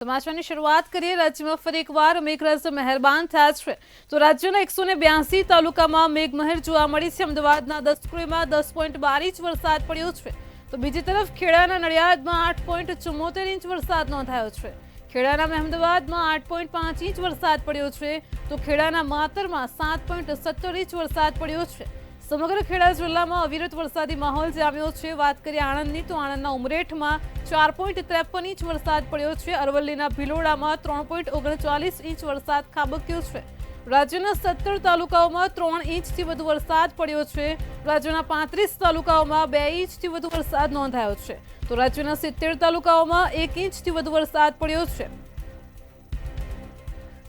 સમાચારની શરૂઆત કરીએ। રાજ્યમાં ફરી એકવાર મેઘરાજા મહેરબાન થયા છે તો રાજ્યના 182 તાલુકામાં મેઘમહેર જોવા મળી છે। અમદાવાદના દસક્રોઈમાં 10.12 ઇંચ વરસાદ પડ્યો છે તો બીજી તરફ ખેડાના નડિયાદમાં 8.74 ઇંચ વરસાદ નોંધાયો છે। ખેડાના મહેમદાવાદમાં 8.5 ઇંચ વરસાદ પડ્યો છે તો ખેડાના માતરમાં 7.17 ઇંચ વરસાદ પડ્યો છે। સમગ્ર ખેડા જિલ્લામાં અવિરત વરસાદી માહોલ જામ્યો છે। વાત કરીએ આણંદની તો આણંદના ઉમરેઠમાં 4.53 ઇંચ વરસાદ પડ્યો છે। અરવલ્લીના ભિલોડામાં 3.39 ઇંચ વરસાદ ખાબક્યો છે। રાજ્યના 17 તાલુકાઓમાં 3 ઇંચથી વધુ વરસાદ પડ્યો છે। રાજ્યના 35 તાલુકાઓમાં 2 ઇંચથી વધુ વરસાદ નોંધાયો છે તો રાજ્યના 70 તાલુકાઓમાં 1 ઇંચથી વધુ વરસાદ પડ્યો છે।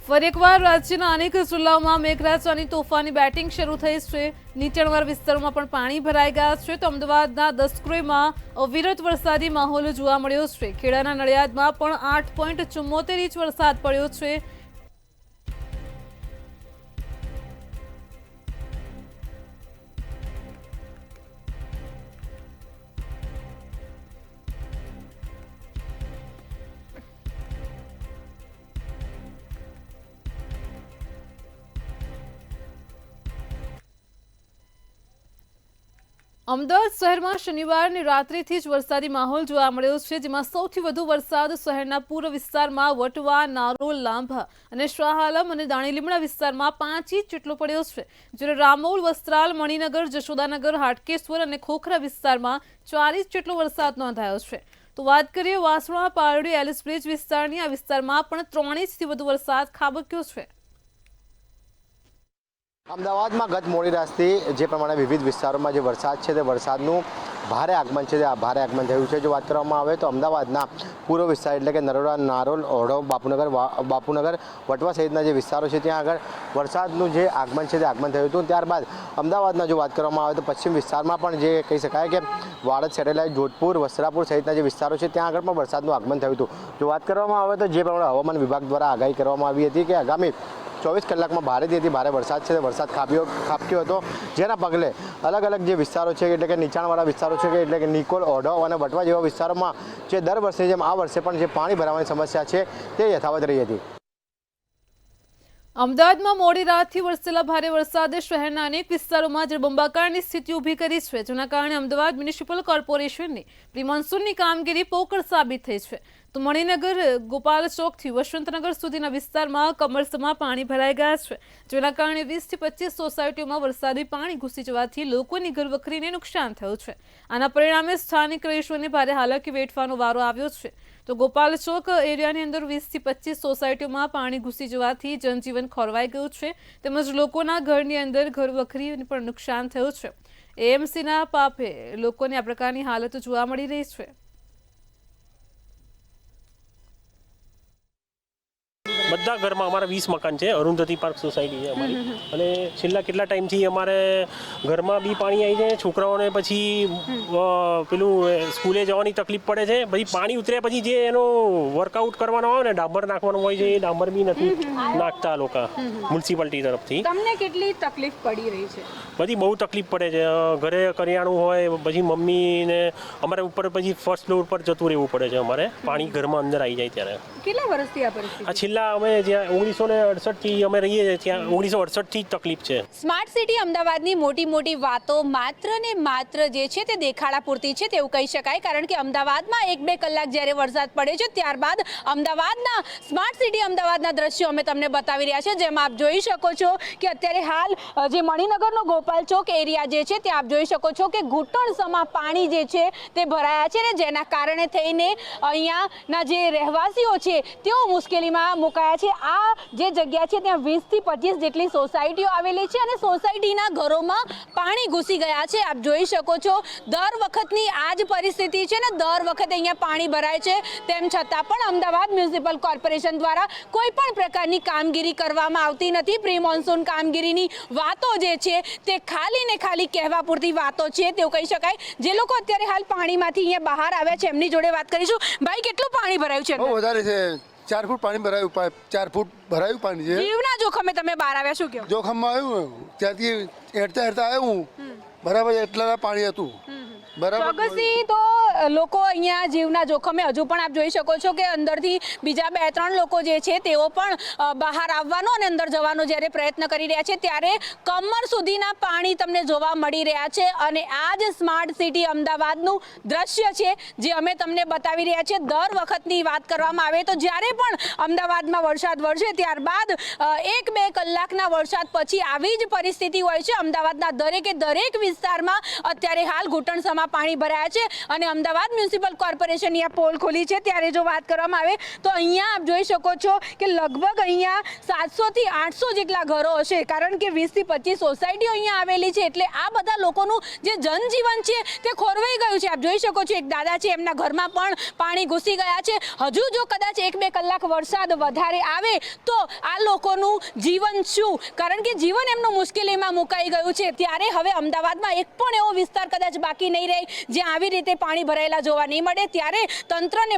ફરી એકવાર રાજ્યના અનેક જિલ્લાઓમાં મેઘરાજાની તોફાની બેટિંગ શરૂ થઈ છે। નીચાણવાળા વિસ્તારોમાં પણ પાણી ભરાઈ ગયા છે તો અમદાવાદના દસક્રોઈમાં અવિરત વરસાદી માહોલ જોવા મળ્યો છે। ખેડાના નડિયાદમાં પણ 8.74 ઇંચ વરસાદ પડ્યો છે। અમદાવાદ શહેરમાં શનિવારની રાત્રિથી જ વરસાદી માહોલ જોવા મળ્યો છે જેમાં સૌથી વધુ વરસાદ શહેરના પૂર્વ વિસ્તારમાં વટવા, નારોલ, લાંભા અને શાહ આલમ અને દાણીલીમડા વિસ્તારમાં 5 ઇંચ જેટલો પડ્યો છે જ્યારે રામોલ, વસ્ત્રાલ, મણિનગર, જશોદાનગર, હાટકેશ્વર અને ખોખરા વિસ્તારમાં 4 ઇંચ જેટલો વરસાદ નોંધાયો છે। તો વાત કરીએ વાસણા, પારડી, એલિસ બ્રિજ વિસ્તારની। આ વિસ્તારમાં પણ 3 ઇંચથી વધુ વરસાદ ખાબક્યો છે। અમદાવાદમાં ગત મોડી રાતથી જે પ્રમાણે વિવિધ વિસ્તારોમાં જે વરસાદ છે તે વરસાદનું ભારે આગમન છે તે ભારે આગમન થયું છે। જો વાત કરવામાં આવે તો અમદાવાદના પૂર્વ વિસ્તાર એટલે કે નરોડા, નારોલ, ઓઢવ, બાપુનગર, વટવા સહિતના જે વિસ્તારો છે ત્યાં આગળ વરસાદનું જે આગમન છે તે આગમન થયું હતું। ત્યારબાદ અમદાવાદના જો વાત કરવામાં આવે તો પશ્ચિમ વિસ્તારમાં પણ જે કહી શકાય કે વાડજ, સેટેલાઇટ, જોધપુર, વસ્ત્રાપુર સહિતના જે વિસ્તારો છે ત્યાં આગળ પણ વરસાદનું આગમન થયું હતું। જો વાત કરવામાં આવે તો જે પ્રમાણે હવામાન વિભાગ દ્વારા આગાહી કરવામાં આવી હતી કે આગામી 24 કલાકમાં ભારેથી ભારે વરસાદ છે તે વરસાદ ખાબક્યો હતો જેના પગલે અલગ અલગ જે વિસ્તારો છે એટલે કે નીચાણવાળા વિસ્તારો છે એટલે કે નિકોલ, ઓઢવ અને વટવા જેવા વિસ્તારોમાં જે દર વર્ષની જેમ આ વર્ષે પણ જે પાણી ભરાવાની સમસ્યા છે તે યથાવત રહી હતી। અમદાવાદમાં મોડી રાતથી વરસેલા ભારે વરસાદે શહેરના અનેક વિસ્તારોમાં જળબંબાકારની સ્થિતિ ઊભી કરી છે જેના કારણે અમદાવાદ મ્યુનિસિપલ કોર્પોરેશનની પ્રી મોન્સૂનની કામગીરી પોકળ સાબિત થઈ છે તો મણિનગર, ગોપાલ ચોકથી વસંતનગર સુધીના વિસ્તારમાં કમરસમાં પાણી ભરાઈ ગયા છે જેના કારણે 20 થી 25 સોસાયટીઓમાં વરસાદી પાણી ઘૂસી જવાથી લોકોની ઘરવખરીને નુકસાન થયું છે। આના પરિણામે સ્થાનિક રહીશોને ભારે હાલાકી વેઠવાનો વારો આવ્યો છે તો ગોપાલ ચોક એરિયાની અંદર 20 થી 25 સોસાયટીઓમાં પાણી ઘૂસી જવાથી જનજીવન ખોરવાઈ ગયું છે તેમજ લોકોના ઘરની અંદર ઘરવખરીને પણ નુકસાન થયું છે। એએમસીના પાપે લોકોને આ પ્રકારની હાલત જોવા મળી રહી છે। બધા ઘરમાં અમારા 20 મકાન છે, અરુંધતી પાર્ક સોસાયટી છે અમારી અને છેલ્લા કેટલા ટાઈમથી અમારે ઘરમાં બી પાણી આવી જાય, છોકરાઓને પછી પેલું સ્કૂલે જવાની તકલીફ પડે છે। પછી પાણી ઉતર્યા પછી જે એનો વર્કઆઉટ કરવાનો હોય ને ડાંબર નાખવાનું હોય છે એ ડાંબર બી નથી નાખતા લોકો મ્યુનિસિપાલિટી તરફથી। તમને કેટલી તકલીફ પડી રહી છે? બધી બહુ તકલીફ પડે છે। ઘરે કરિયાણું હોય પછી મમ્મીને અમારે ઉપર પછી ફર્સ્ટ ફ્લોર પર જતું રહેવું પડે છે અમારે પાણી ઘરમાં અંદર આવી જાય ત્યારે। કેટલા વર્ષથી આ પરિસ્થિતિ? આ છેલ્લા અમે જ્યાં 1968 થી અમે રહીએ છીએ ત્યાં 1968 થી તકલીફ છે। સ્માર્ટ સિટી અમદાવાદની મોટી વાતો માત્ર ને માત્ર જે છે તે દેખાડા પૂરતી છે તેવું કહી શકાય કારણ કે અમદાવાદમાં 1-2 કલાક જ્યારે વરસાદ પડે છે ત્યારબાદ અમદાવાદના સ્માર્ટ સિટી અમદાવાદના દ્રશ્યો અમે તમને બતાવી રહ્યા છે જેમાં આપ જોઈ શકો છો કે અત્યારે હાલ જે મણિનગરનો ગોપાલ ચોક એરિયા જે છે ત્યાં આપ જોઈ શકો છો કે ઘૂંટણસમા પાણી જે છે તે ભરાયા છે ને જેના કારણે થઈને અહીંયાના જે રહેવાસીઓ છે તેઓ મુશ્કેલીમાં મુકાયા છે। આ જે જગ્યા છે ત્યાં 20 થી 25 જેટલી સોસાયટીઓ આવેલી છે અને સોસાયટીના ઘરોમાં પાણી ઘૂસી ગયા છે। આપ જોઈ શકો છો દર વખતની આ જ પરિસ્થિતિ છે ને દર વખતે અહીંયા પાણી ભરાય છે તેમ છતાં પણ અમદાવાદ મ્યુનિસિપલ કોર્પોરેશન દ્વારા કોઈ પણ પ્રકારની કામગીરી કરવામાં આવતી નથી। પ્રી મોન્સૂન કામગીરીની વાતો જે છે તે ખાલી ને ખાલી કહેવા પૂરતી વાતો છે તેવું કહી શકાય। જે લોકો અત્યારે હાલ પાણીમાંથી અહીંયા બહાર આવ્યા છે એમની જોડે વાત કરીશું। ભાઈ, કેટલું પાણી ભરાયું છે? બહુ વધારે છે, 4 ફૂટ પાણી ભરાયું, 4 ફૂટ ભરાયું પાણી છે। જીવના જોખમે તમે બહાર આવ્યા શું કહો? જોખમમાં આવ્યું ત્યાંથી હેરતા આવ્યું બરાબર એટલા પાણી હતું બરાબર ચોક્કસથી તો લોકો અહીંયા જીવના જોખમે હજુ પણ આપ જોઈ શકો છો કે અંદરથી બીજા 2-3 લોકો જે છે તેઓ પણ બહાર આવવાનો અને અંદર જવાનો જ્યારે પ્રયત્ન કરી રહ્યા છે ત્યારે કમર સુધીના પાણી તમને જોવા મળી રહ્યા છે અને આ જ સ્માર્ટ સિટી અમદાવાદનું દ્રશ્ય છે જે અમે તમને બતાવી રહ્યા છીએ. દર વખતની વાત કરવામાં આવે તો જ્યારે પણ અમદાવાદમાં વરસાદ વરસે ત્યારબાદ 1-2 કલાકના વરસાદ પછી આવી જ પરિસ્થિતિ હોય છે. અમદાવાદના દરેક વિસ્તારમાં અત્યારે હાલ ઘૂંટણસમા પાણી ભરાયા છે અને અમદાવાદ મ્યુનિસિપલ કોર્પોરેશનની આ પોલ ખોલી છે ત્યારે જો વાત કરવામાં આવે તો અહીંયા આપ જોઈ શકો છો કે લગભગ અહીંયા 700 થી 800 જેટલા ઘરો હશે કારણ કે 20 થી 25 સોસાયટીઓ અહીંયા આવેલી છે એટલે આ બધા લોકોનું જે જનજીવન છે તે ખોરવાઈ ગયું છે. આપ જોઈ શકો છો એક દાદા છે એમના ઘરમાં પણ પાણી ઘૂસી ગયા છે. હજુ જો કદાચ 1-2 કલાક વરસાદ વધારે આવે તો આ લોકોનું જીવન શું, કારણ કે જીવન એમનું મુશ્કેલીમાં મુકાઈ ગયું છે. ત્યારે હવે અમદાવાદમાં એક પણ એવો વિસ્તાર કદાચ બાકી નહીં રહે જ્યાં આવી રીતે પાણી ભરાયેલા જોવા નહીં મળે. ત્યારે તંત્રને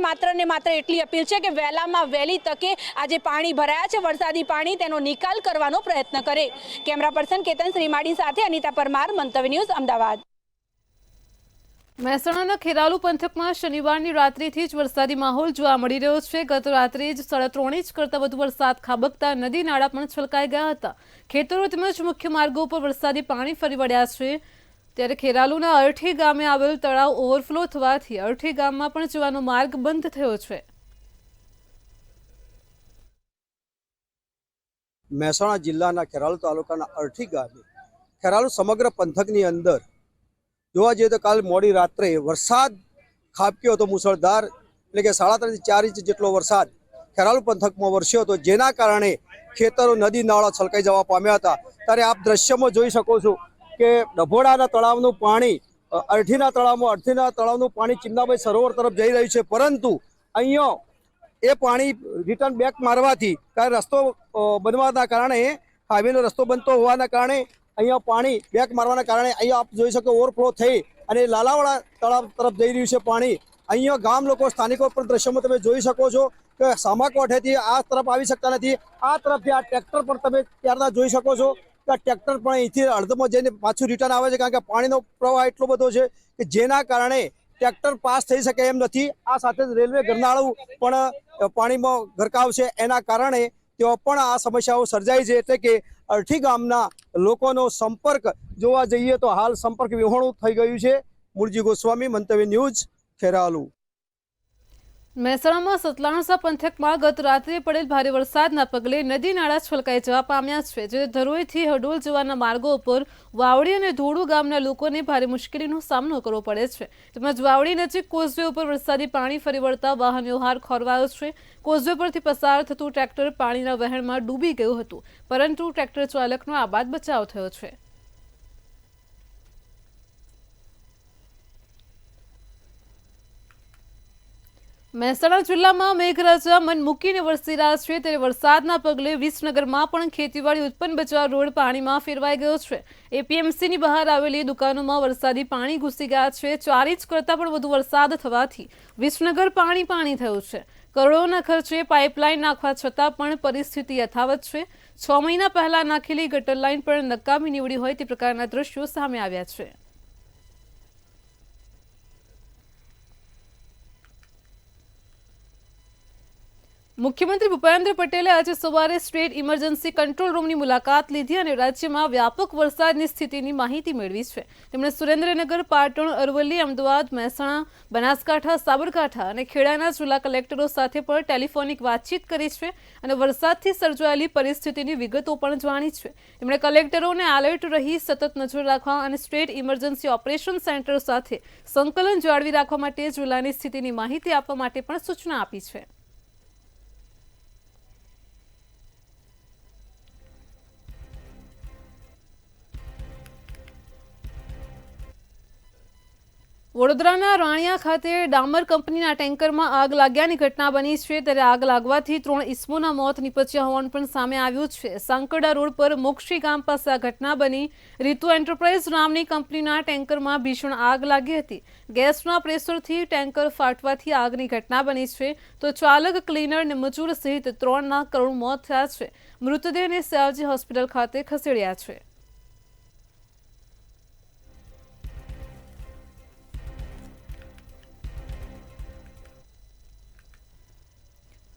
માત્ર એટલી અપીલ છે કે વહેલામાં વહેલી તકે આ જે પાણી ભરાયા છે વરસાદી પાણી તેનો નિકાલ કરવાનો પ્રયત્ન કરે. કેમેરા પર્સન કેતન શ્રીમાળી સાથે અનિતા પરમાર, મંતવ્ય ન્યૂઝ, અમદાવાદ. મહેસાણાના ખેરાલુ પંથકમાં શનિવારની રાત્રિથી જ વરસાદી માહોલ જોવા મળી રહ્યો છે. ગત રાત્રે જ 3.5 ઇંચ કરતાં વધુ વરસાદ ખાબકતા નદી નાળા પણ છલકાઈ ગયા હતા. ખેતરો તેમજ મુખ્ય માર્ગો પર વરસાદી પાણી ફરી વળ્યા છે. ત્યારે ખેરાલુના અરઠી ગામે આવેલ તળાવ ઓવરફ્લો થવાથી અરઠી ગામમાં પણ જવાનો માર્ગ બંધ થયો છે. મહેસાણા જિલ્લાના ખેરાલુ તાલુકાના અરઠી ગામે ખેરાલુ સમગ્ર પંથકની અંદર જોવા જઈએ તો કાલ મોડી રાત્રે વરસાદ ખાબક્યો હતો મુસળધાર, એટલે કે 3.5 થી 4 ઇંચ જેટલો વરસાદ ખેરાલુ પંથકમાં વરસ્યો હતો, જેના કારણે ખેતરો નદી નાળા છલકાઈ જવા પામ્યા હતા. ત્યારે આપ દ્રશ્યમાં જોઈ શકો છો કે ડભોડાના તળાવનું પાણી અરઠીના તળાવનું પાણી ચિમનાભાઈ સરોવર તરફ જઈ રહ્યું છે, પરંતુ અહીંયા એ પાણી રિટર્ન બેક મારવાથી કારણ રસ્તો બનવાના કારણે હાઈવેનો રસ્તો બનતો હોવાના કારણે અહીંયા પાણી બેક મારવાના કારણે અહીંયા આપ જોઈ શકો ઓવરફ્લો થઈ અને લાલાવાડા તળાવ તરફ જઈ રહ્યું છે પાણી. અહીંયા ગામ લોકો સ્થાનિકો પણ દ્રશ્યોમાં તમે જોઈ શકો છો કે સામાકોઠેથી આ તરફ આવી શકતા નથી. આ તરફથી આ ટ્રેક્ટર પણ તમે ત્યારના જોઈ શકો છો કે ટ્રેક્ટર પણ અહીંથી અડધમાં જઈને પાછું રિટર્ન આવે છે કારણ કે પાણીનો પ્રવાહ એટલો બધો છે કે જેના કારણે ટ્રેક્ટર પાસ થઈ શકે એમ નથી. આ સાથે જ રેલવે ગરનાળું પણ પાણીમાં ગરકાવ છે, એના કારણે તેઓ પણ આ સમસ્યાઓ સર્જાઈ છે. એટલે કે અરઠી ગામના લોકોનો સંપર્ક જોવા જઈએ તો હાલ સંપર્ક વિહોણું થઈ ગયું છે. મૂળજી ગોસ્વામી, મંતવ્ય ન્યૂઝ, ખેરાલુ. મહેસાણામાં સતલાણસા પંથકમાં ગત રાત્રે પડેલ ભારે વરસાદના પગલે નદી નાળા છલકાઈ જવા પામ્યા છે, જે ધરોઈથી હડોલ જવાના માર્ગો ઉપર વાવડી અને ધોળુ ગામના લોકોને ભારે મુશ્કેલીનો સામનો કરવો પડે છે. તેમજ વાવડી નજીક કોઝવે ઉપર વરસાદી પાણી ફરી વળતા વાહન વ્યવહાર ખોરવાયો છે. કોઝવે પરથી પસાર થતું ટ્રેક્ટર પાણીના વહેણમાં ડૂબી ગયું હતું, પરંતુ ટ્રેક્ટર ચાલકનો આબાદ બચાવ થયો છે. મહેસાણા જિલ્લામાં મેઘરાજા મન મૂકીને વરસી રહ્યા છે. ત્યારે વરસાદના પગલે વિસનગરમાં પણ ખેતીવાડી ઉત્પન્ન બજાર રોડ પાણીમાં ફેરવાઈ ગયો છે. એપીએમસીની બહાર આવેલી દુકાનોમાં વરસાદી પાણી ઘૂસી ગયા છે. 4 ઇંચ કરતાં પણ વધુ વરસાદ થવાથી વિસનગર પાણી થયું છે. કરોડોના ખર્ચે પાઇપલાઇન નાખવા છતાં પણ પરિસ્થિતિ યથાવત છે. 6 મહિના પહેલા નાખેલી ગટર લાઇન પણ નકામી નીવડી હોય તે પ્રકારના દ્રશ્યો સામે આવ્યા છે. મુખ્યમંત્રી ભૂપેન્દ્ર પટેલે આજે સવારે સ્ટેટ ઇમરજન્સી કંટ્રોલ રૂમની મુલાકાત લીધી અને રાજ્યમાં વ્યાપક વરસાદની સ્થિતિની માહિતી મેળવી છે. તેમણે સુરેન્દ્રનગર, પાટણ, અરવલ્લી, અમદાવાદ, મહેસાણા, બનાસકાંઠા, સાબરકાંઠા અને ખેડાના જિલ્લા કલેક્ટરો સાથે પણ ટેલિફોનિક વાતચીત કરી છે અને વરસાદથી સર્જાયેલી પરિસ્થિતિની વિગતો પણ જાણી છે. તેમણે કલેક્ટરોને એલર્ટ રહી સતત નજર રાખવા અને સ્ટેટ ઇમરજન્સી ઓપરેશન સેન્ટર સાથે સંકલન જાળવી રાખવા માટે જિલ્લાની સ્થિતિની માહિતી આપવા માટે પણ સૂચના આપી છે. વડોદરાના રાણિયા ખાતે ડામર કંપનીના ટેન્કરમાં આગ લાગ્યાની ઘટના બની છે. ત્યારે આગ લાગવાથી 3 ઇસમોના મોત નીપજ્યા હોવાનું પણ સામે આવ્યું છે. સાંકરડા રોડ પર મોક્ષી ગામ પાસે આ ઘટના બની. રીતુ એન્ટરપ્રાઇઝ નામની કંપનીના ટેન્કરમાં ભીષણ આગ લાગી હતી. ગેસના પ્રેશરથી ટેન્કર ફાટવાથી આગની ઘટના બની છે. તો ચાલક, ક્લીનર અને મજૂર સહિત 3ના કરુણ મોત થયા છે. મૃતદેહને સયાજી હોસ્પિટલ ખાતે ખસેડ્યા છે.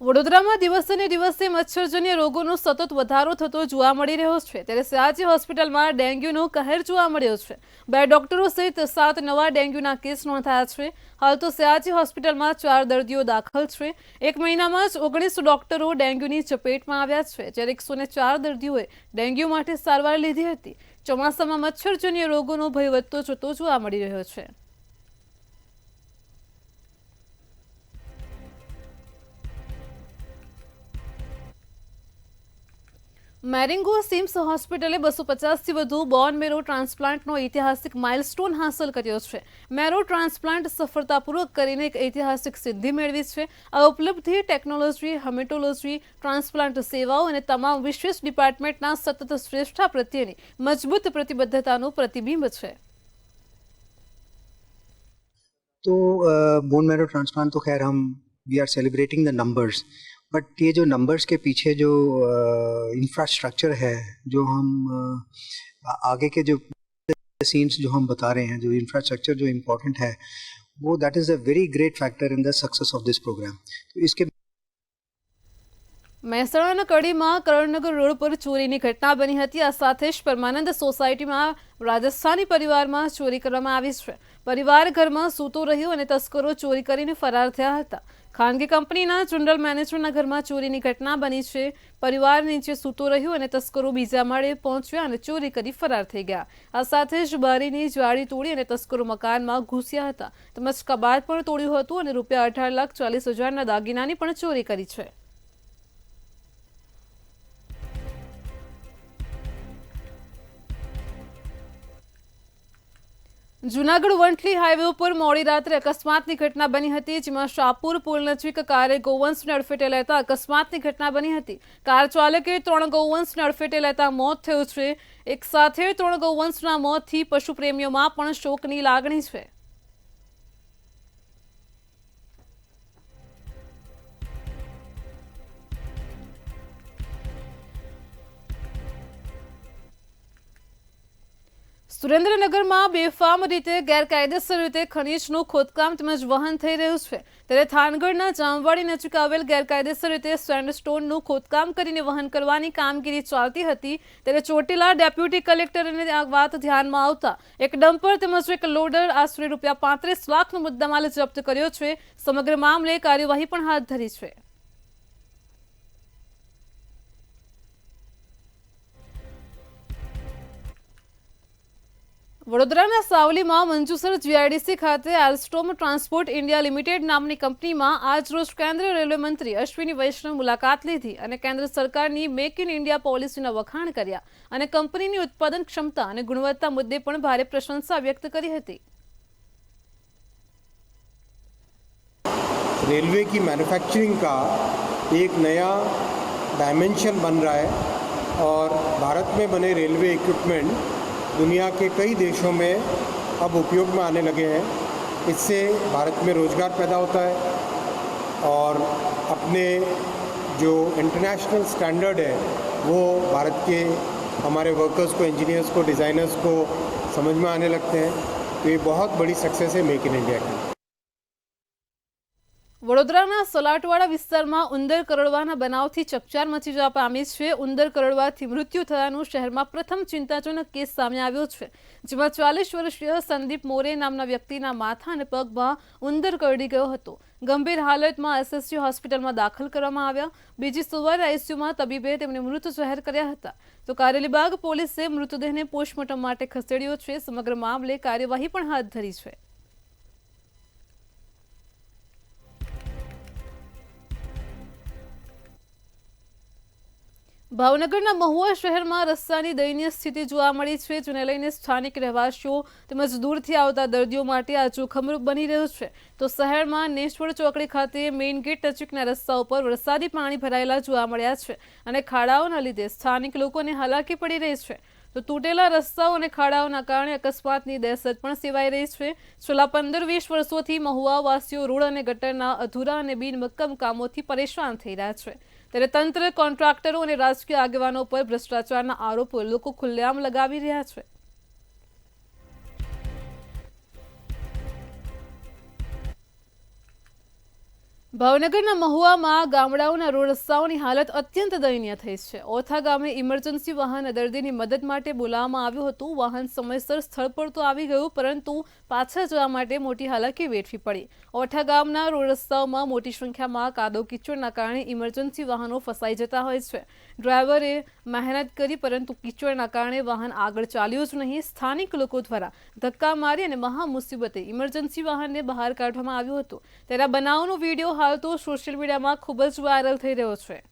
વડોદરામાં દિવસે ને દિવસે મચ્છરજન્ય રોગોનો સતત વધારો થતો જોવા મળી રહ્યો છે, ત્યારે સયાજી હોસ્પિટલમાં ડેન્ગ્યુનો કહેર જોવા મળ્યો છે. 2 ડોક્ટરો સહિત 7 નવા ડેન્ગ્યુના કેસ નોંધાયા છે. હાલ તો સયાજી હોસ્પિટલમાં 4 દર્દીઓ દાખલ છે. એક મહિનામાં જ 19 ડોક્ટરો ડેન્ગ્યુની ચપેટમાં આવ્યા છે, જ્યારે 104 દર્દીઓએ ડેન્ગ્યુ માટે સારવાર લીધી હતી. ચોમાસામાં મચ્છરજન્ય રોગોનો ભય વધતો જતો જોવા મળી રહ્યો છે. મેરિંગો સિમ્સ હોસ્પિટલે 250થી વધુ બોન મેરો ટ્રાન્સપ્લાન્ટનો ઐતિહાસિક માઇલસ્ટોન હાંસલ કર્યો છે. મેરો ટ્રાન્સપ્લાન્ટ સફળતાપૂર્વક કરીને એક ઐતિહાસિક સિદ્ધિ મેળવી છે. આ ઉપલબ્ધિ ટેકનોલોજી, હેમેટોલોજી, ટ્રાન્સપ્લાન્ટ સેવાઓ અને તમામ વિશેષ ડિપાર્ટમેન્ટના સતત શ્રેષ્ઠતા પ્રત્યેની મજબૂત પ્રતિબદ્ધતાનું પ્રતિબિંબ છે. तो बोन मैरो ट्रांसप्लांट तो खैर हम we are celebrating the numbers, but ये जो नंबर्स के पीछे जो इंफ्रास्ट्रक्चर है, जो हम आगे के जो सीन्स जो हम बता रहे हैं, जो इंफ्रास्ट्रक्चर जो इम्पोर्टेंट है, वो that is a very great factor in the success of this programme. तो इसके મહેસાણાના કડીમાં કરણનગર રોડ પર ચોરીની ઘટના બની હતી. આ સાથે જ પરમાનંદ સોસાયટીમાં રાજસ્થાની પરિવારમાં ચોરી કરવામાં આવી છે. પરિવાર ઘરમાં સૂતો રહ્યો અને તસ્કરો ચોરી કરીને ફરાર થયા હતા. ખાનગી કંપનીના જનરલ મેનેજરના ઘરમાં ચોરીની ઘટના બની છે. પરિવાર નીચે સૂતો રહ્યો અને તસ્કરો બીજા માળે પહોંચ્યા અને ચોરી કરી ફરાર થઈ ગયા. આ સાથે જ બારીની જાળી તોડી અને તસ્કરો મકાનમાં ઘૂસ્યા હતા, તેમજ કબાટ પણ તોડ્યું હતું અને રૂપિયા 18,40,000ના દાગીનાની પણ ચોરી કરી છે. જૂનાગઢ વંથલી હાઈવે ઉપર મોડી રાત્રે અકસ્માતની ઘટના બની હતી, જેમાં શાહપુર પુલ નજીક કારે ગૌવંશને અડફેટે લેતા અકસ્માતની ઘટના બની હતી. કાર ચાલકે 3 ગૌવંશને અડફેટે લેતા મોત થયું છે. એક સાથે 3 ગૌવંશના મોતથી પશુપ્રેમીઓમાં પણ શોકની લાગણી છે. સુરેન્દ્રનગરમાં બેફામ રીતે ગેરકાયદેસર રીતે ખનીજનું ખોદકામ તેમજ વહન થઈ રહ્યું છે. ત્યારે થાનગઢના જામવાડી નજીક આવેલ ગેરકાયદેસર રીતે સેન્ડસ્ટોનનું ખોદકામ કરીને વહન કરવાની કામગીરી ચાલતી હતી. ત્યારે ચોટીલા ડેપ્યુટી કલેક્ટરને આ વાત ધ્યાનમાં આવતા એક ડમ્પર તેમજ એક લોડર આશરે રૂપિયા 35 લાખનો મુદ્દામાલ જપ્ત કર્યો છે. સમગ્ર મામલે કાર્યવાહી પણ હાથ ધરી છે. વડોદરાના સાવલીમાં મંજુસર જીઆઈડીસી ખાતે એલ્સ્ટોમ ટ્રાન્સપોર્ટ ઇન્ડિયા લિમિટેડ નામની કંપનીમાં આજરોજ કેન્દ્રીય રેલવે મંત્રી અશ્વિની વૈષ્ણવ મુલાકાત લીધી અને કેન્દ્ર સરકારની મેક ઇન ઇન્ડિયા પોલિસીના વખાણ કર્યા અને કંપનીની ઉત્પાદન ક્ષમતા અને ગુણવત્તા મુદ્દે પણ ભારે પ્રશંસા વ્યક્ત કરી હતી. रेलवे की मैन्युफैक्चरिंग का एक नया डायमेंशन बन रहा है और भारत में बने रेलवे इक्विपमेंट दुनिया के कई देशों में अब उपयोग में आने लगे हैं. इससे भारत में रोज़गार पैदा होता है और अपने जो इंटरनेशनल स्टैंडर्ड है वो भारत के हमारे वर्कर्स को, इंजीनियर्स को, डिज़ाइनर्स को समझ में आने लगते हैं. तो ये बहुत बड़ी सक्सेस है मेक इन इंडिया की. વડોદરાના સલાટવાડા વિસ્તારમાં ઉંદર કરડવાના બનાવથી ચકચાર મચી જવા પામી છે. ઉંદર કરડવાથી મૃત્યુ થયાનું શહેરમાં પ્રથમ ચિંતાજનક કેસ સામે આવ્યો છે, જેમાં 40 વર્ષીય સંદીપ મોરે નામના વ્યક્તિના માથા અને પગમાં ઉંદર કરડી ગયો હતો. ગંભીર હાલતમાં એસએસજી હોસ્પિટલમાં દાખલ કરવામાં આવ્યા. બીજી સવારે આઈસીયુમાં તબીબે તેમને મૃત જાહેર કર્યા હતા. તો કારેલીબાગ પોલીસે મૃતદેહને પોસ્ટમોર્ટમ માટે ખસેડ્યો છે. સમગ્ર મામલે કાર્યવાહી પણ હાથ ધરી છે. ભાવનગરના મહુવા શહેરમાં રસ્તાની દયનીય સ્થિતિ જોવા મળી છે, જેને લઈને સ્થાનિક રહેવાસીઓ તેમજ દૂરથી આવતા દર્દીઓ માટે આ જોખમરૂપ બની રહ્યું છે. તો શહેરમાં નેશવડ ચોકડી ખાતે મેઇન ગેટ નજીકના રસ્તા ઉપર વરસાદી પાણી ભરાયેલા જોવા મળ્યા છે અને ખાડાઓના લીધે સ્થાનિક લોકોને હાલાકી પડી રહી છે. તો તૂટેલા રસ્તાઓ અને ખાડાઓના કારણે અકસ્માતની દહેશત પણ સેવાઈ રહી છે. છેલ્લા 15-20 વર્ષોથી મહુવા વાસીઓ રોડ અને ગટરના અધૂરા અને બિનમક્કમ કામોથી પરેશાન થઈ રહ્યા છે. ત્યારે તંત્ર, કોન્ટ્રાક્ટરો અને રાજકીય આગેવાનો પર ભ્રષ્ટાચારના આરોપો લોકો ખુલ્લેઆમ લગાવી રહ્યા છે. ભાવનગરના મહુવામાં ગામડાઓના રોડ રસ્તાઓની હાલત અત્યંત દયનીય થઈ છે. ઓથા ગામે ઇમરજન્સી વાહન દર્દીની મદદ માટે બોલાવવામાં આવ્યું હતું. વાહન સમયસર સ્થળ પર તો આવી ગયું, પરંતુ પાછા જવા માટે મોટી હાલાકી વેઠવી પડી. ઓઠા ગામના રોડ રસ્તાઓમાં મોટી સંખ્યામાં કાદવ કીચડના કારણે ઇમરજન્સી વાહનો ફસાઈ જતા હોય છે. ડ્રાઈવરે મહેનત કરી, પરંતુ કીચડના કારણે વાહન આગળ ચાલ્યું જ નહીં. સ્થાનિક લોકો દ્વારા ધક્કા મારી અને મહા મુસીબતે ઇમરજન્સી વાહનને બહાર કાઢવામાં આવ્યું હતું. તેના બનાવનો વિડીયો હાલ તો સોશિયલ મીડિયામાં ખૂબ જ વાયરલ થઈ રહ્યો છે.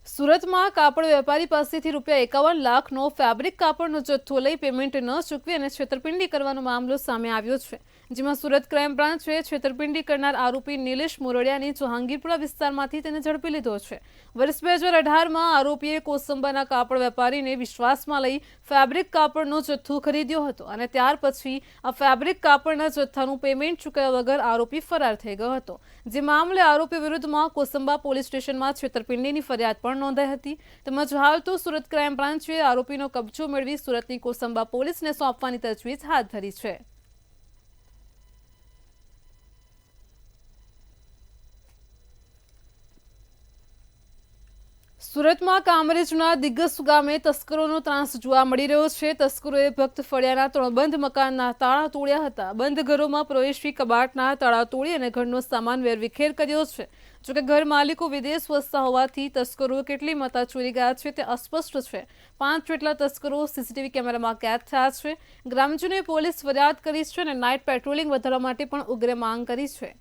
સુરતમાં કાપડ વેપારી પાસેથી ₹51 લાખનો ફેબ્રિક કાપડનો જથ્થો લઈ પેમેન્ટ ન ચૂકવી અને છેતરપિંડી કરવાનો મામલો સામે આવ્યો છે, જેમાં સુરત ક્રાઇમ બ્રાન્ચે છેતરપિંડી કરનાર આરોપી નિલેશ મોરડિયાની જહાંગીરપુરા વિસ્તારમાંથી તેને ઝડપી લીધો છે. વર્ષ 2018માં આરોપીએ કોસંબાના કાપડ વેપારીને વિશ્વાસમાં લઈ ફેબ્રિક કાપડનો જથ્થો ખરીદ્યો હતો અને ત્યાર પછી આ ફેબ્રિક કાપડના જથ્થાનું પેમેન્ટ ચૂકવ્યા વગર આરોપી ફરાર થઈ ગયો હતો. જે મામલે આરોપી વિરુદ્ધમાં કોસંબા પોલીસ સ્ટેશનમાં છેતરપિંડીની ફરિયાદ પણ નોંધાઈ હતી. તેમજ હાલ તો સુરત ક્રાઇમ બ્રાન્ચે આરોપીનો કબજો મેળવી સુરતની કોસંબા પોલીસને સોંપવાની તજવીજ હાથ ધરી છે. સુરતમાં કામરેજના દિગ્ગજ ગામે તસ્કરોનો ત્રાસ જોવા મળી રહ્યો છે. તસ્કરોએ ભક્ત ફળિયાના 3 બંધ મકાનના તાળા તોડ્યા હતા. બંધ ઘરોમાં પ્રવેશી કબાટના તાળા તોડી અને ઘરનો સામાન વેરવિખેર કર્યો છે. જોકે ઘર માલિકો વિદેશ વસતા હોવાથી તસ્કરો કેટલી મતા ચોરી ગયા છે તે અસ્પષ્ટ છે. 5 જેટલા તસ્કરો સીસીટીવી કેમેરામાં કેદ થયા છે. ગ્રામજનોએ પોલીસ ફરિયાદ કરી છે અને નાઇટ પેટ્રોલિંગ વધારવા માટે પણ ઉગ્ર માંગ કરી છે.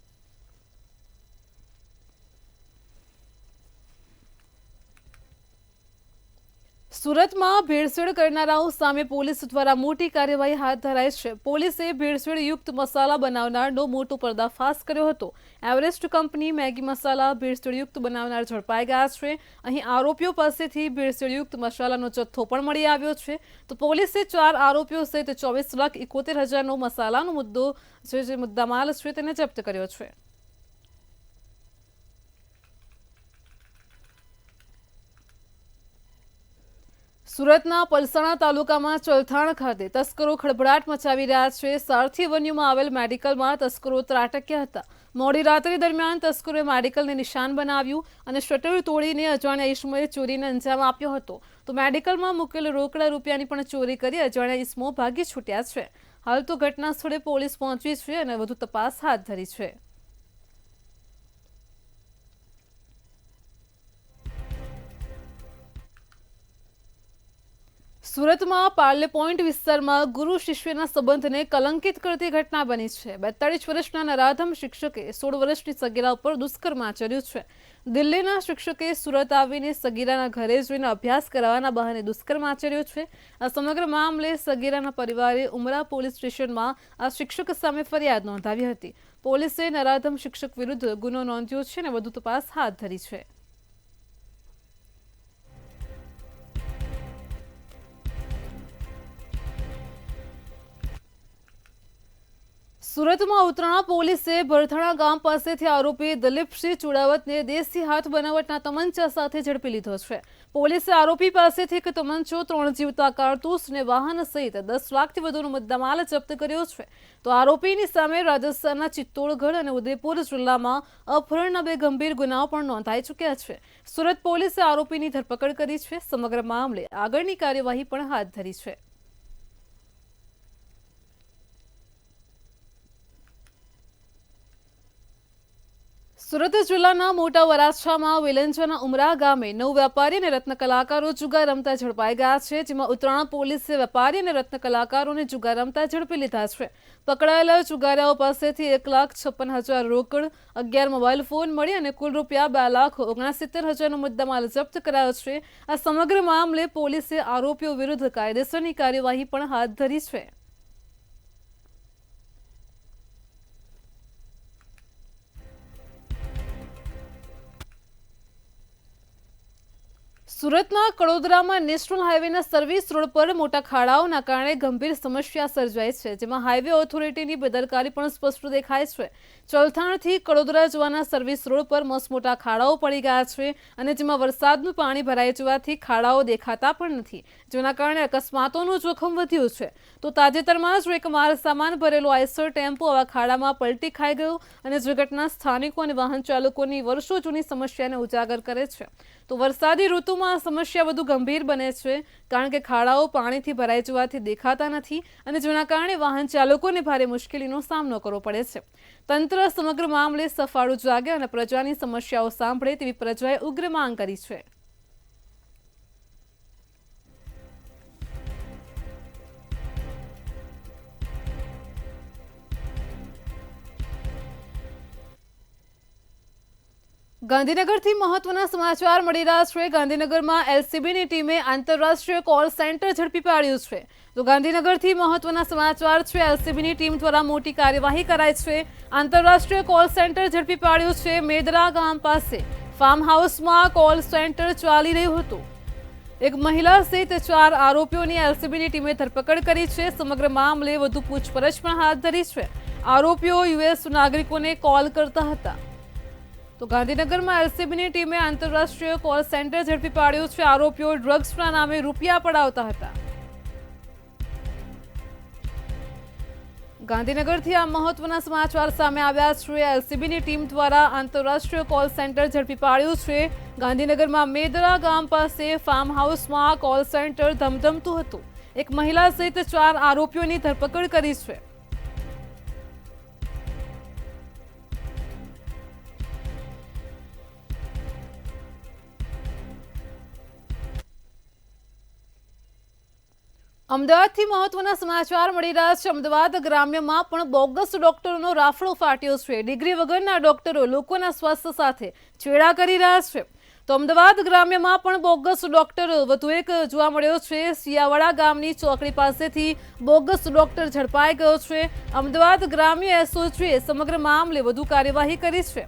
સુરતમાં ભેળસેળ કરનારાઓ સામે પોલીસ દ્વારા મોટી કાર્યવાહી હાથ ધરાઈ છે. પોલીસે ભેળસેળયુક્ત મસાલા બનાવનારનો મોટો પર્દાફાશ કર્યો હતો. એવરેસ્ટ કંપની મેગી મસાલા ભેળસેળયુક્ત બનાવનાર ઝડપાઈ ગયા છે. અહીં આરોપીઓ પાસેથી ભેળસેળયુક્ત મસાલાનો જથ્થો પણ મળી આવ્યો છે. તો પોલીસે 4 આરોપીઓ સહિત 24,71,000નો મસાલાનો મુદ્દામાલ છે તેને જપ્ત કર્યો છે. સુરતના પલસાણા તાલુકામાં ચલથાણ ખાતે તસ્કરો ખળભળાટ મચાવી રહ્યા છે. સારથી એવન્યુમાં આવેલ મેડિકલમાં તસ્કરો ત્રાટક્યા હતા. મોડી રાત્રિ દરમિયાન તસ્કરોએ મેડિકલને નિશાન બનાવ્યું અને શટર તોડીને અજાણ્યા ઈસમોએ ચોરીને અંજામ આપ્યો હતો. તો મેડિકલમાં મૂકેલ રોકડા રૂપિયાની પણ ચોરી કરી અજાણ્યા ઈસમો ભાગી છૂટ્યા છે. હાલ તો ઘટના સ્થળે પોલીસ પહોંચી છે અને વધુ તપાસ હાથ ધરી છે. સુરતમાં પાર્લે પોઈન્ટ વિસ્તારમાં ગુરુ શિષ્યના સંબંધને કલંકિત કરતી ઘટના બની છે. 42 વર્ષના નરાધમ શિક્ષકે 16 વર્ષની સગીરા ઉપર દુષ્કર્મ આચર્યું છે. દિલ્હીના શિક્ષકે સુરત આવીને સગીરાના ઘરે જઈને અભ્યાસ કરાવવાના બહાને દુષ્કર્મ આચર્યું છે. આ સમગ્ર મામલે સગીરાના પરિવારે ઉમરા પોલીસ સ્ટેશનમાં આ શિક્ષક સામે ફરિયાદ નોંધાવી હતી. પોલીસે નરાધમ શિક્ષક વિરુદ્ધ ગુનો નોંધ્યો છે અને વધુ તપાસ હાથ ધરી છે. સુરતમાં ઉત્તરાણા પોલીસે ભરથાણા ગામ પાસેથી આરોપી દિલીપસિંહ ચુડાવતને દેશી હાથ બનાવટના તમંચા સાથે ઝડપી લીધો છે. પોલીસે આરોપી પાસેથી એક તમંચો, 3 જીવતા કારતૂસ અને વાહન સહિત 10 લાખથી વધુનો મુદ્દામાલ જપ્ત કર્યો છે. તો આરોપીની સામે રાજસ્થાનના ચિત્તોડગઢ અને ઉદયપુર જિલ્લામાં અપહરણના 2 ગંભીર ગુનાઓ પણ નોંધાઈ ચૂક્યા છે. સુરત પોલીસે આરોપીની ધરપકડ કરી છે. સમગ્ર મામલે આગળની કાર્યવાહી પણ હાથ ધરી છે. સુરત જિલ્લાના મોટા વરાછામાં વેલંજાના ઉમરા ગામે 9 વેપારી અને રત્ન કલાકારો જુગાર રમતા ઝડપાઈ ગયા છે. જેમાં ઉત્તરાણા પોલીસે વેપારી અને રત્ન કલાકારોને જુગાર રમતા ઝડપી લીધા છે. પકડાયેલા જુગારીઓ પાસેથી 1,56,000 રોકડ, 11 મોબાઈલ ફોન મળી અને કુલ ₹2,69,000નો મુદ્દામાલ જપ્ત કરાયો છે. આ સમગ્ર મામલે પોલીસે આરોપીઓ વિરુદ્ધ કાયદેસરની કાર્યવાહી પણ હાથ ધરી છે. સુરતના કડોદરામાં નેશનલ હાઈવેના સર્વિસ રોડ પર મોટા ખાડાઓના કારણે ગંભીર સમસ્યા સર્જાઈ છે, જેમાં હાઈવે ઓથોરિટીની બેદરકારી પણ સ્પષ્ટ દેખાય છે. ચલથાણથી કડોદરા જવાના સર્વિસ રોડ પર મસમોટા ખાડાઓ પડી ગયા છે અને જેમાં વરસાદનું પાણી ભરાઈ જવાથી ખાડાઓ દેખાતા પણ નથી, જેના કારણે અકસ્માતોનું જોખમ વધ્યું છે. તો તાજેતરમાં જ એક માલ સામાન ભરેલો આઈસર ટેમ્પો આવા ખાડામાં પલટી ખાઈ ગયો અને જે ઘટના સ્થાનિકો અને વાહન ચાલકોની વર્ષો જૂની સમસ્યાને ઉજાગર કરે છે. તો વરસાદી ઋતુમાં આ સમસ્યા વધુ ગંભીર બને છે, કારણ કે ખાડાઓ પાણીથી ભરાઈ જવાથી દેખાતા નથી અને જેના કારણે વાહન ચાલકોને ભારે મુશ્કેલીનો સામનો કરવો પડે છે. તંત્ર સમગ્ર મામલે સફાળું જાગે અને પ્રજાની સમસ્યાઓ સાંભળે તેવી પ્રજાએ ઉગ્ર માંગ કરી છે. ગાંધીનગરથી મહત્વના સમાચાર મળી રહ્યા છે. ગાંધીનગરમાં એલસીબીની ટીમે આંતરરાષ્ટ્રીય કોલ સેન્ટર ઝડપી પાડ્યું છે. તો ગાંધીનગરથી મહત્વના સમાચાર છે. એલસીબીની ટીમ દ્વારા મોટી કાર્યવાહી કરાઈ છે. આંતરરાષ્ટ્રીય કોલ સેન્ટર ઝડપી પાડ્યું છે. મેદરા ગામ પાસે ફાર્મ હાઉસમાં કોલ સેન્ટર ચાલી રહ્યું હતું. એક મહિલા સહિત 4 આરોપીઓની એલસીબીની ટીમે ધરપકડ કરી છે. સમગ્ર મામલે વધુ પૂછપરછ પણ હાથ ધરી છે. આરોપીઓ યુએસ નાગરિકોને કોલ કરતા હતા. તો ગાંધીનગરમાં એલસીબીની ટીમે આંતરરાષ્ટ્રીય કોલ સેન્ટર ઝડપી પાડ્યું છે. આરોપીઓ ડ્રગ્સના નામે રૂપિયા પડાવતા હતા. ગાંધીનગરથી આ મહત્વના સમાચાર સામે આવ્યા છે. એલસીબીની ટીમ દ્વારા આંતરરાષ્ટ્રીય કોલ સેન્ટર ઝડપી પાડ્યું છે. ગાંધીનગરમાં મેદરા ગામ પાસે ફાર્મ હાઉસમાં કોલ સેન્ટર ધમધમતું હતું. એક મહિલા સહિત 4 આરોપીઓની ધરપકડ કરી છે. અમદાવાદથી મહત્વના સમાચાર મળી રહ્યા છે. અમદાવાદ ગ્રામ્યમાં પણ બોગસ ડોક્ટરોનો રાફડો ફાટ્યો છે. ડિગ્રી વગરના ડોક્ટરો લોકોના સ્વાસ્થ્ય સાથે છેડા કરી રહ્યા છે. તો અમદાવાદ ગ્રામ્યમાં પણ બોગસ ડોક્ટરો વધુ એક જોવા મળ્યો છે. સિયાવાડા ગામની ચોકડી પાસેથી બોગસ ડોક્ટર ઝડપાઈ ગયો છે. અમદાવાદ ગ્રામ્ય એસઓજીએ સમગ્ર મામલે વધુ કાર્યવાહી કરી છે.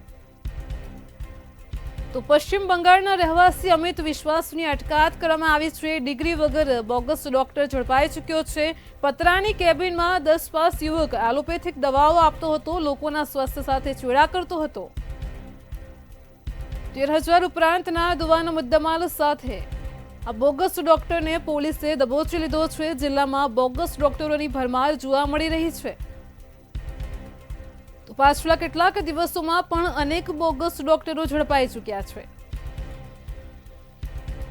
તો પશ્ચિમ બંગાળના રહેવાસી અમિત વિશ્વાસની અટકાયત કરવામાં આવી છે. ડિગ્રી વગર બોગસ ડોક્ટર ઝડપાઈ ચૂક્યો છે. પતરાની કેબિનમાં 10 પાસ યુવક એલોપેથિક દવાઓ આપતો હતો, લોકોના સ્વાસ્થ્ય સાથે છેડા કરતો હતો. 13,000 ઉપરાંતના દવાનો મુદ્દામાલ સાથે આ બોગસ ડોક્ટરને પોલીસે દબોચી લીધો છે. જિલ્લામાં બોગસ ડોક્ટરોની ભરમાર જોવા મળી રહી છે. તો પાછલા કેટલાક દિવસોમાં પણ અનેક બોગસ ડોક્ટરો ઝડપાઈ ચૂક્યા છે.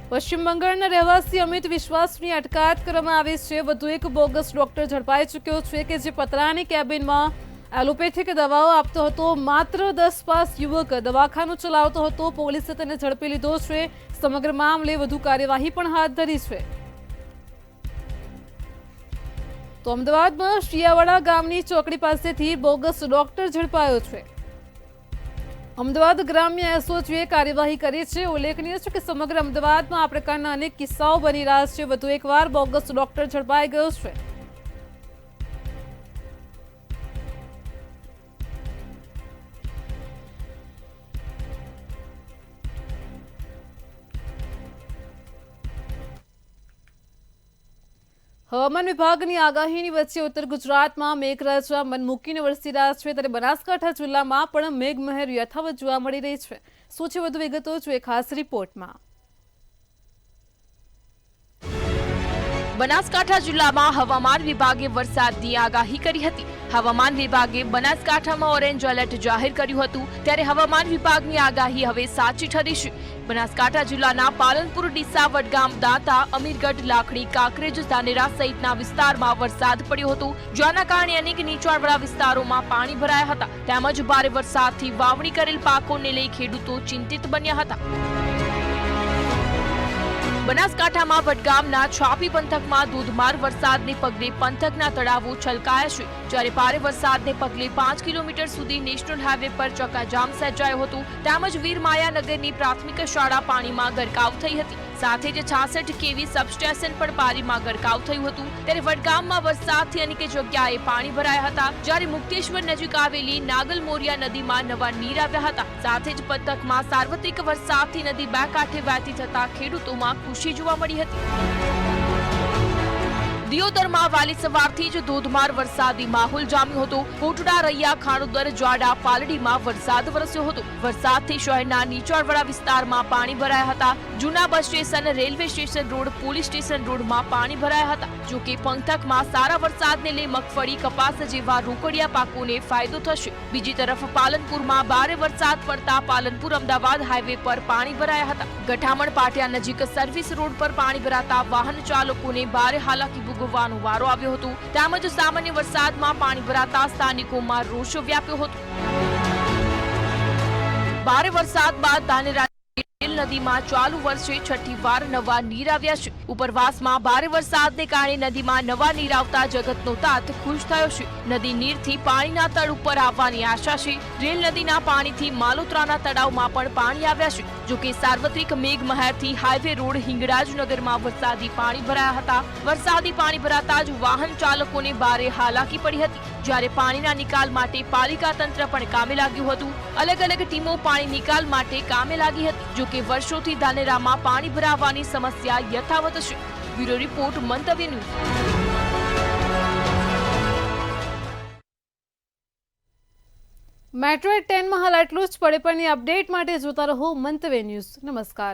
પશ્ચિમ બંગાળના રહેવાસી અમિત વિશ્વાસની અટકાયત કરવામાં આવી છે. વધુ એક બોગસ ડોક્ટર ઝડપાઈ ચૂક્યો છે કે જે પતરાની કેબિનમાં એલોપેથિક દવાઓ આપતો હતો. માત્ર 10 પાસ યુવક દવાખાનું ચલાવતો હતો. પોલીસે તેને ઝડપી લીધો છે. સમગ્ર મામલે વધુ કાર્યવાહી પણ હાથ ધરી છે. તો અમદાવાદમાં શિયાવાડા ગામની ચોકડી પાસેથી બોગસ ડોક્ટર ઝડપાયો છે. અમદાવાદ ગ્રામ્ય એસઓજીએ કાર્યવાહી કરી છે. ઉલ્લેખનીય છે કે સમગ્ર અમદાવાદમાં આ પ્રકારના અનેક કિસ્સાઓ બની રહ્યા છે. વધુ એકવાર બોગસ ડોક્ટર ઝડપાઈ ગયો છે. હવામાન વિભાગની આગાહીની વચ્ચે ઉત્તર ગુજરાતમાં મેઘરાજા મન મૂકીને વરસી રહ્યા છે, ત્યારે બનાસકાંઠા જિલ્લામાં પણ મેઘમહેર યથાવત જોવા મળી રહી છે. શું છે વધુ વિગતો જોઈએ ખાસ રિપોર્ટમાં. બનાસકાંઠા જિલ્લામાં હવામાન વિભાગે વરસાદની આગાહી કરી હતી. હવામાન વિભાગે બનાસકાંઠામાં ઓરેન્જ એલર્ટ જાહેર કર્યું હતું, ત્યારે હવામાન વિભાગની આગાહી હવે સાચી ઠરી છે. બનાસકાંઠા જિલ્લાના પાલનપુર, ડીસા, વડગામ, દાંતા, અમીરગઢ, લાખણી, કાંકરેજ, ધાનેરા સહિતના વિસ્તારમાં વરસાદ પડ્યો હતો, જેના કારણે અનેક નીચાણવાળા વિસ્તારોમાં પાણી ભરાયા હતા. તેમજ ભારે વરસાદથી વાવણી કરેલ પાકોને લઈ ખેડૂતો ચિંતિત બન્યા હતા. બનાસકાંઠામાં વડગામના છાપી પંથકમાં ધોધમાર વરસાદને પગલે પંથકના તળાવો છલકાયા છે, જ્યારે ભારે વરસાદને પગલે 5 કિલોમીટર સુધી નેશનલ હાઈવે પર ચક્કાજામ સર્જાયો હતો. તેમજ વીર માયાનગરની પ્રાથમિક શાળા પાણીમાં ગરકાવ થઈ હતી. સાથે જ 66 કેવી સબસ્ટેશન પણ પાણીમાં ગરકાવ થયું હતું. ત્યારે વડગામમાં વરસાદથી અનેક જગ્યાએ પાણી ભરાયા હતા, જ્યારે મુક્તેશ્વર નજીક આવેલી નાગલ મોરિયા નદીમાં નવા નીર આવ્યા હતા. સાથે જ પંથકમાં સાર્વત્રિક વરસાદથી નદી બે કાંઠે વહેતી થતા ખેડૂતોમાં ખુશી જોવા મળી હતી. દિયોદરમાં વહેલી સવારથી જ ધોધમાર વરસાદી માહોલ જામ્યો હતો. કોટડા, રૈયા, ખાણોદર, જ્વાડા, પાલડીમાં વરસાદ વરસ્યો હતો. વરસાદથી શહેરના નીચાણવાળા વિસ્તારમાં પાણી ભરાયા હતા. જૂના bus station, railway station road, police station રોડમાં પાણી ભરાયા હતા. જો કે પંથકમાં સારા વરસાદને લઈ મગફળી, કપાસ જેવા રોકડિયા પાકોને ફાયદો થશે. બીજી તરફ પાલનપુરમાં ભારે વરસાદ પડતા પાલનપુર અમદાવાદ હાઈવે પર પાણી ભરાયા હતા. ગઠામણ પાટિયા નજીક સર્વિસ રોડ પર પાણી ભરાતા વાહન ચાલકોને ભારે હાલાકી ભોગવવાનો વારો આવ્યો હતો. તેમજ સામાન્ય વરસાદમાં પાણી ભરાતા સ્થાનિકોમાં રોષ વ્યાપ્યો હતો. ભારે વરસાદ બાદ ધાનેરા નદીમાં ચાલુ વર્ષે છઠ્ઠી વાર નવા નીર આવ્યા છે. ઉપરવાસમાં ભારે વરસાદને કારણે નદીમાં નવા નીર આવતા જગતનો તાત ખુશ થયો છે. નદી નીરથી પાણીના તળ ઉપર આવવાની આશા છે. રેલ નદીના પાણીથી માલોત્રાના તળાવમાં પણ પાણી આવ્યા છે. જો કે સાર્વત્રિક મેઘમહેરથી હાઈવે રોડ હિંગળાજનગરમાં વરસાદી પાણી ભરાયા હતા. વરસાદી પાણી ભરાતા જ વાહન ચાલકોને ભારે હાલાકી પડી હતી. જ્યારે પાણીના નિકાલ માટે પાલિકા તંત્ર પણ કામે લાગ્યું હતું. અલગ અલગ ટીમો પાણી નિકાલ માટે કામે લાગી હતી. જો કે વર્ષોથી ધાનેરામાં પાણી ભરાવાની સમસ્યા યથાવત છે. બ્યુરો રિપોર્ટ, મંતવ્ય ન્યૂઝ. મેટ્રો 10 માં હાલ આટલું જ. પડે પણની અપડેટ માટે જોતા રહો મંતવ્ય ન્યૂઝ. નમસ્કાર.